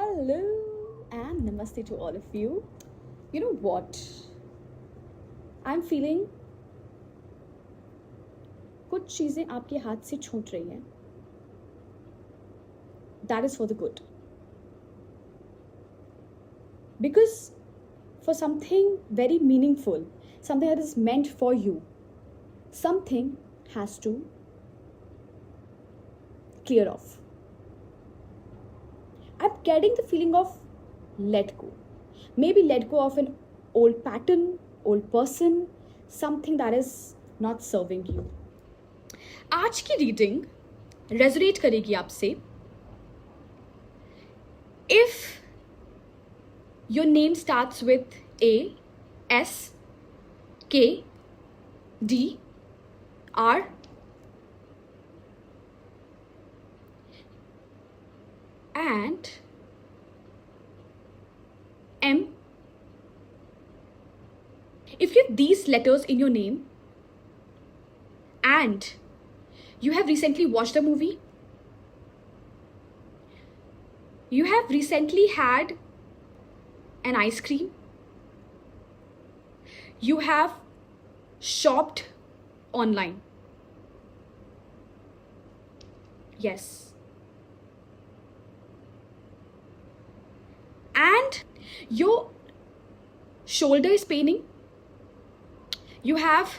Hello and namaste to all of you. You know what? I'm feeling कुछ चीजें आपके हाथ से छूट रही हैं. That is for the good. Because for something very meaningful, something that is meant for you, something has to clear off. I'm getting the feeling of let go. Maybe let go of an old pattern, old person, something that is not serving you. आज की reading resonate करेगी आपसे. If your name starts with A, S, K, D, R, and M. If you have these letters in your name and you have recently watched a movie, you have recently had an ice cream, you have shopped online. Yes. And your shoulder is paining. You have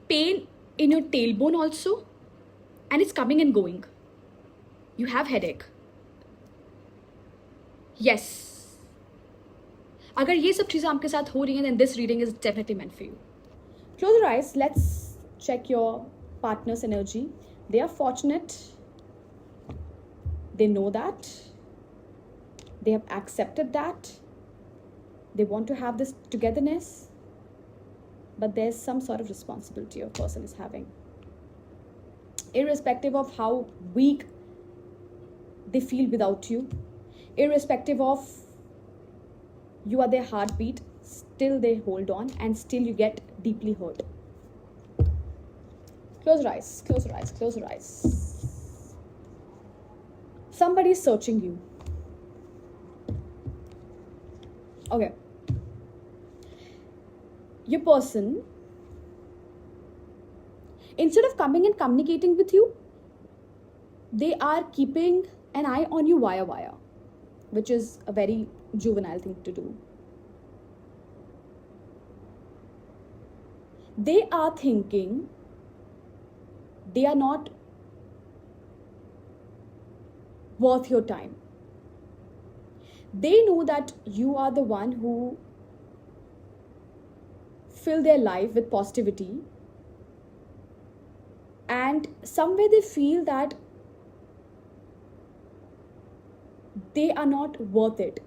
pain in your tailbone also, and it's coming and going. You have headache. Yes. अगर ये सब चीज़ें आपके साथ हो रही हैं, then this reading is definitely meant for you. Close your eyes. Let's check your partner's energy. They are fortunate. They know that. They have accepted that. They want to have this togetherness. But there's some sort of responsibility a person is having. Irrespective of how weak they feel without you, irrespective of you are their heartbeat, still they hold on and still you get deeply hurt. Close your eyes, close your eyes, close your eyes. Somebody is searching you. Okay. Your person, instead of coming and communicating with you, they are keeping an eye on you via, which is a very juvenile thing to do. They are thinking they are not worth your time. They know that you are the one who fill their life with positivity, and somewhere they feel that they are not worth it.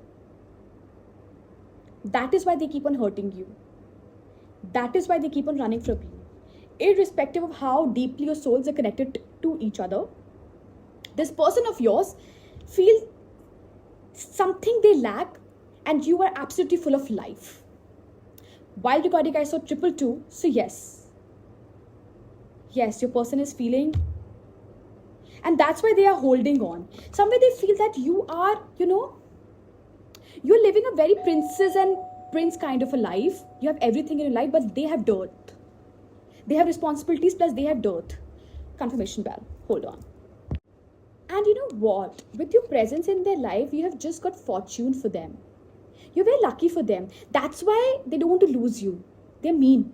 That is why they keep on hurting you. That is why they keep on running from you. Irrespective of how deeply your souls are connected to each other, this person of yours feels something they lack, and you are absolutely full of life. While recording, I saw 222. So yes, your person is feeling, and that's why they are holding on. Somewhere they feel that you are, you're living a very princess and prince kind of a life. You have everything in your life, but they have dirt. They have responsibilities, plus they have dirt. Confirmation bell. Hold on. And you know what? With your presence in their life, you have just got fortune for them. You're very lucky for them. That's why they don't want to lose you. They're mean.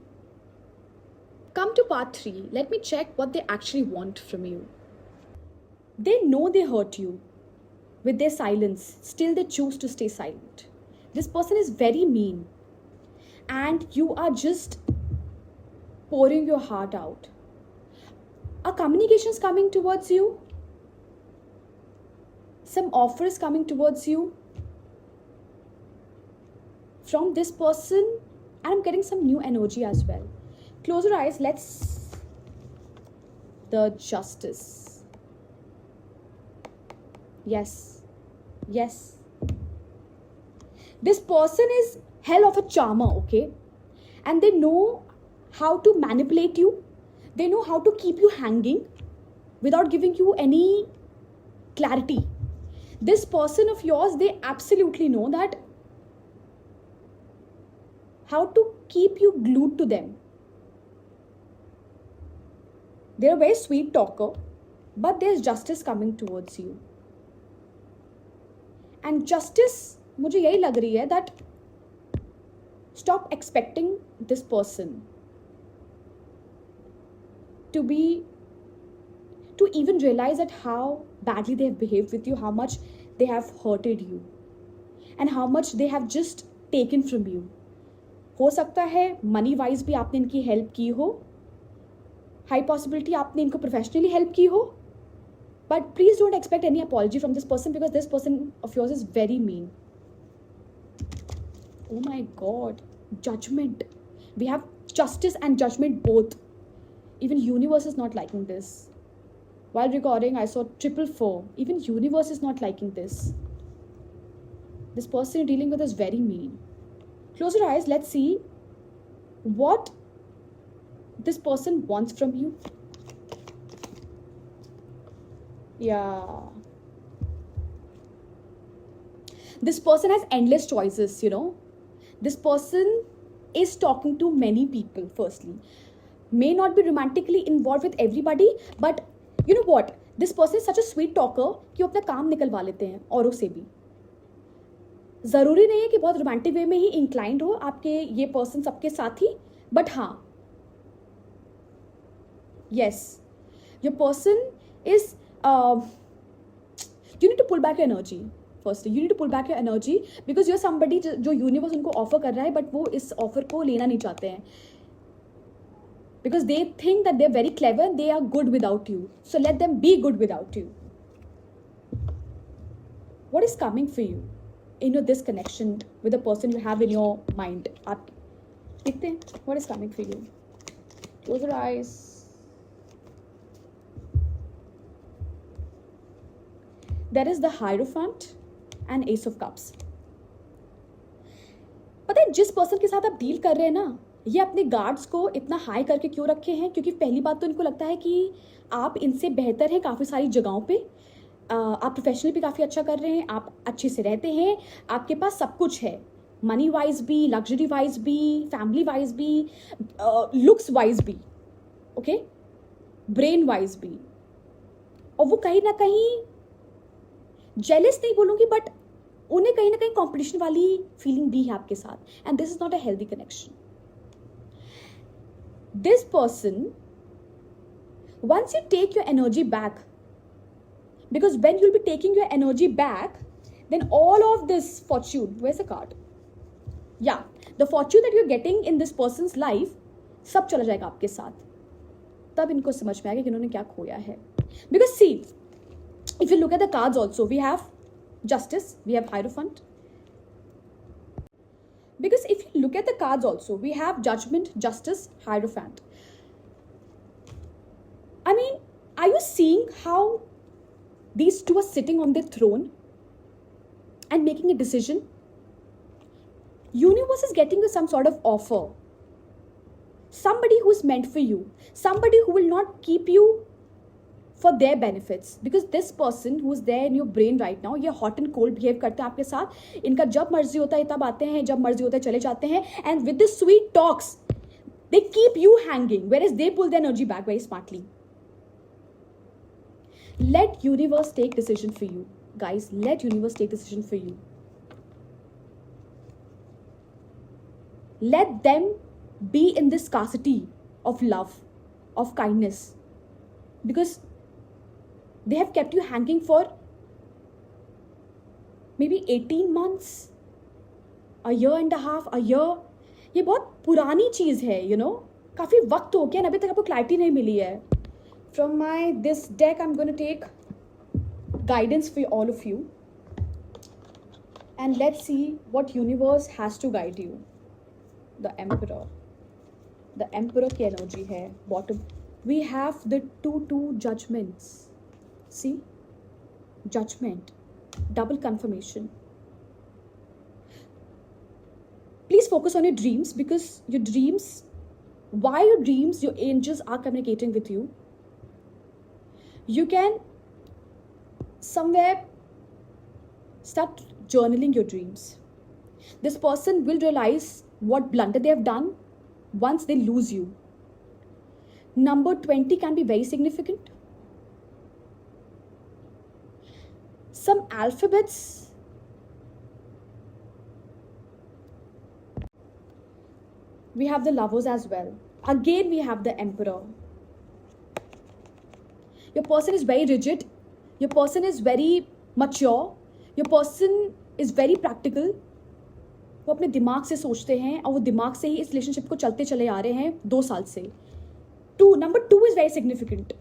Come to part 3. Let me check what they actually want from you. They know they hurt you with their silence. Still, they choose to stay silent. This person is very mean. And you are just pouring your heart out. A communication is coming towards you. Some offer is coming towards you from this person, and I'm getting some new energy as well. Close your eyes. Let's the justice. Yes. This person is hell of a charmer, okay? And they know how to manipulate you. They know how to keep you hanging without giving you any clarity. This person of yours, they absolutely know that how to keep you glued to them. They're a very sweet talker, but there's justice coming towards you. And justice, मुझे यही लग रही है that stop expecting this person to even realize that how badly they have behaved with you, how much they have hurted you, and how much they have just taken from you. हो सकता है money wise भी आपने इनकी help की हो, high possibility आपने इनको प्रोफेशनली हेल्प की हो, but please don't expect any apology from this person because this person of yours is very mean. Oh my god, judgment. We have justice and judgment both. Even universe is not liking this. While recording, I saw 444. Even universe is not liking this. This person you're dealing with is very mean. Close your eyes. Let's see what this person wants from you. Yeah. This person has endless choices, you know. This person is talking to many people, firstly. May not be romantically involved with everybody, but you know what? This person is such a sweet talker कि वो अपना काम निकलवा लेते हैं औरों से भी. ज़रूरी नहीं है कि बहुत रोमांटिक वे में ही इंक्लाइंड हो आपके ये पर्सन सबके साथ ही, बट हाँ, yes, your person is, you need to pull back your energy. Firstly, you need to pull back your energy because you're somebody जो यूनिवर्स उनको ऑफर कर रहा है, बट वो इस ऑफर को लेना नहीं चाहते हैं because they think that they're very clever and they are good without you. So let them be good without you. What is coming for you in your this connection with the person you have in your mind? आप देखते हैं what is coming for you. Close your eyes. There is the Hierophant and Ace of Cups. पता है जिस person के साथ आप deal कर रहे हैं ना, ये अपने गार्ड्स को इतना हाई करके क्यों रखे हैं? क्योंकि पहली बात तो इनको लगता है कि आप इनसे बेहतर हैं काफ़ी सारी जगहों पे. आप प्रोफेशनली भी काफ़ी अच्छा कर रहे हैं, आप अच्छे से रहते हैं, आपके पास सब कुछ है, मनी वाइज भी, लग्जरी वाइज भी, फैमिली वाइज भी, लुक्स वाइज भी, ओके, ब्रेन वाइज भी. और वो कहीं ना कहीं जेलस नहीं बोलूँगी, बट उन्हें कहीं ना कहीं कॉम्पिटिशन वाली फीलिंग भी है आपके साथ. And this is not a healthy connection. This person, once you take your energy back, because when you'll be taking your energy back, then all of this fortune, where's the card? Yeah, the fortune that you're getting in this person's life, सब चला जाएगा आपके साथ. तब इनको समझ में आएगा कि इन्होंने क्या खोया है. Because see, if you look at the cards also, we have Justice, we have Hierophant. Because if you look at the cards also, we have Judgment, Justice, Hierophant. I mean, are you seeing how these two are sitting on their throne and making a decision? Universe is getting you some sort of offer. Somebody who is meant for you. Somebody who will not keep you for their benefits. Because this person who is there in your brain right now, ये hot and cold behave करते हैं आपके साथ. इनका जब मर्जी होता है तब आते हैं, जब मर्जी होता है चले जाते हैं. And with this sweet talks, they keep you hanging, whereas they pull their energy back very smartly. Let universe take decision for you. Guys, let universe take decision for you. Let them be in this scarcity of love, of kindness. Because they have kept you hanging for maybe 18 months, a year and a half, a year. ये बहुत पुरानी चीज़ है, you know. काफ़ी वक्त हो गया, अभी तक आपको क्लैरिटी नहीं मिली है. From this deck, I'm going to take guidance for all of you. And let's see what universe has to guide you. The Emperor. The Emperor की energy है, bottom. We have the two judgments. See? Judgment. Double confirmation. Please focus on your dreams, because your dreams, why your dreams, your angels are communicating with you. You can somewhere start journaling your dreams. This person will realize what blunder they have done once they lose you. Number 20 can be very significant. Some alphabets, we have the Lovers as well. Again, we have the Emperor. Your person is very rigid. Your person is very mature. Your person is very practical. वो अपने दिमाग से सोचते हैं और वो दिमाग से ही इस रिलेशनशिप को चलते चले आ रहे हैं 2 साल से. Number 2 is very significant.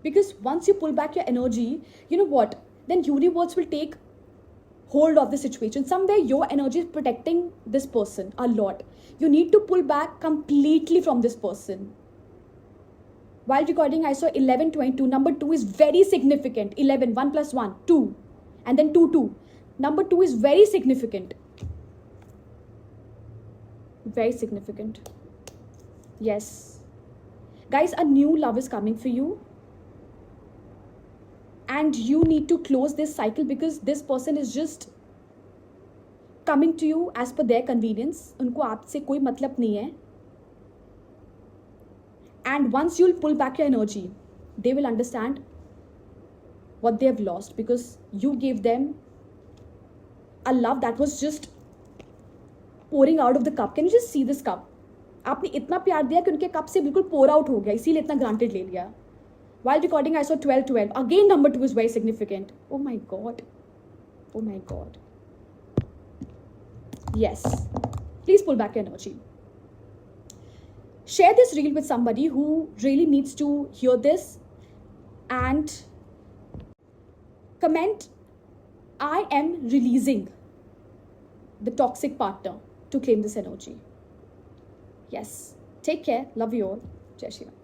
Because once you pull back your energy, you know what? Then universe will take hold of the situation. Somewhere your energy is protecting this person a lot. You need to pull back completely from this person. While recording, I saw 1122. Number 2 is very significant. 11, 1 plus 1, 2. And then 2, 2. Number 2 is very significant. Very significant. Yes. Guys, a new love is coming for you. And you need to close this cycle because this person is just coming to you as per their convenience. उनको आपसे कोई मतलब नहीं है. And once you'll pull back your energy, they will understand what they have lost because you gave them a love that was just pouring out of the cup. Can you just see this cup? आपने इतना प्यार दिया कि उनके cup से बिल्कुल pour out हो गया, इसीलिए इतना granted ले लिया. While recording, I saw 12, 12. Again, number 2 is very significant. Oh my God. Oh my God. Yes. Please pull back your energy. Share this reel with somebody who really needs to hear this. And comment, I am releasing the toxic partner to claim this energy. Yes. Take care. Love you all. Jai Shri Ram.